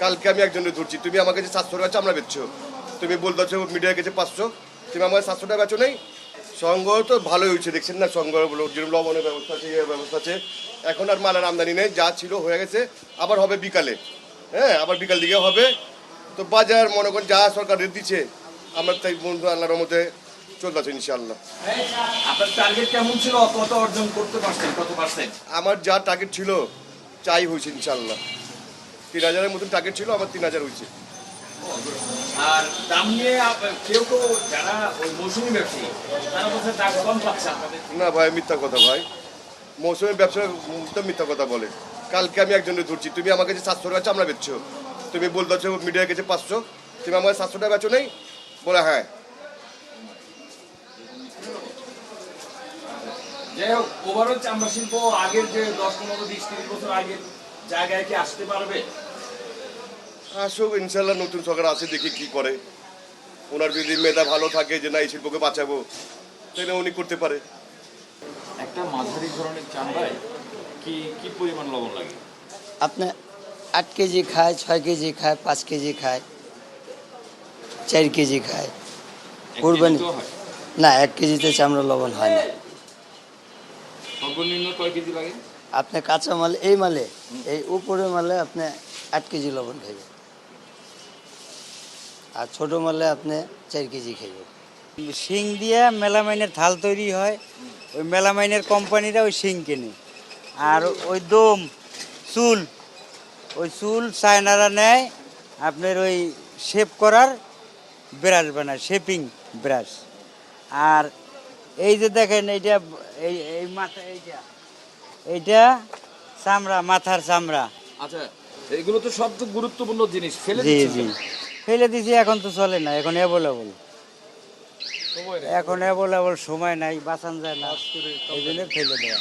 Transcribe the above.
কালকে আমি একজনের ধরছি, তুমি আমার কাছে 700 টাকা চামড়া বেচছো, তুমি বলতেছো মিডিয়ার কাছে 500, তুমি আমার 700 টাকা বেচো নেই। সংঘ তো ভালোই হয়েছে, দেখছেন না, সংঘ যেরকম লবণের ব্যবস্থা আছে, ইয়ে ব্যবস্থা আছে। এখন আর মালের আমদানি নেই, যা ছিল হয়ে গেছে। আবার হবে বিকালে, হ্যাঁ আবার বিকাল দিকে হবে। তো বাজার মনে করেন যা সরকার রেট দিচ্ছে, আমরা তাই বন্ধু আল্লাহর মধ্যে চলতেছে ইনশাআল্লাহ। আপনার টার্গেট কেমন ছিল, কত অর্জন করতে পারছেন, কত পার্সেন্ট? আমার যা টার্গেট ছিল চাই হয়েছে ইনশাআল্লাহ। 3000-এর মতন টার্গেট ছিল, আমার 3000 হয়েছে। আর দাম নিয়ে কেউ তো যারা ওই মৌসুমী ব্যবসায়ী তারা বলছে দাম কম পাচ্ছে আপনাদের। না ভাই, মিথ্যা কথা ভাই, মৌসুমের ব্যবসা তো মিথ্যা কথা বলে। কালকে আমি একজনের ধরছি, তুমি আমার কাছে 700 টাকা চামড়া বেচছো, তুমি বলতেছো মিডিয়ার কাছে 500, তুমি আমার 700 টাকা বেচো নেই। বলে হ্যাঁ। যাই হোক, ওভারঅল চামড়া শিল্প আগের যে 10, 15, 20, 30 বছর আগের জায়গায় কি আসতে পারবে? আসুক ইনশাল্লাহ, নতুন সরকার আছে, দেখি কি করে। ওনার যদি মেধা ভালো থাকে যে না এই শিল্পকে বাঁচাবো, তাহলে উনি করতে পারে। একটা মাঝারি ধরনের চামড়ায় কি কি পরিমাণ লবণ লাগে? আপনি 8 কেজি খায়, 6 কেজি খায়, 5 কেজি খায়, 4 কেজি খায়। কোরবানি না, 1 কেজিতে চামড়া লবণ হয় না। সর্বনিম্ন কয় কেজি লাগে? আপনি কাঁচা মাল, এই মালে, এই উপরের মালে আপনি 8 কেজি লবণ খাইবে, আর ছোট মালে আপনি 4 কেজি খাইবে। শিং দিয়ে মেলামাইনের থাল তৈরি হয়, ওই মেলামাইনের কোম্পানিরা ওই শিং কেনে। আর ওই দম চুল, ওই চুল চায়নারা নেয় আপনার ওই শেপ করার ব্রাশ বানায়, শেপিং ব্রাশ। আর এই যে দেখেন এইটা, এই এই মাথা, এইটা চামড়া, মাথার চামড়া। আচ্ছা, এগুলো তো সব তো গুরুত্বপূর্ণ জিনিস, ফেলে জি দিচ্ছেন জি, কেন? ফেলে দিছি, এখন তো চলে না, এখন অ্যাভেলেবল। এখন অ্যাভেলেবল সময় নাই, বাঁচান যায় না, এই জন্য ফেলে দেওয়া।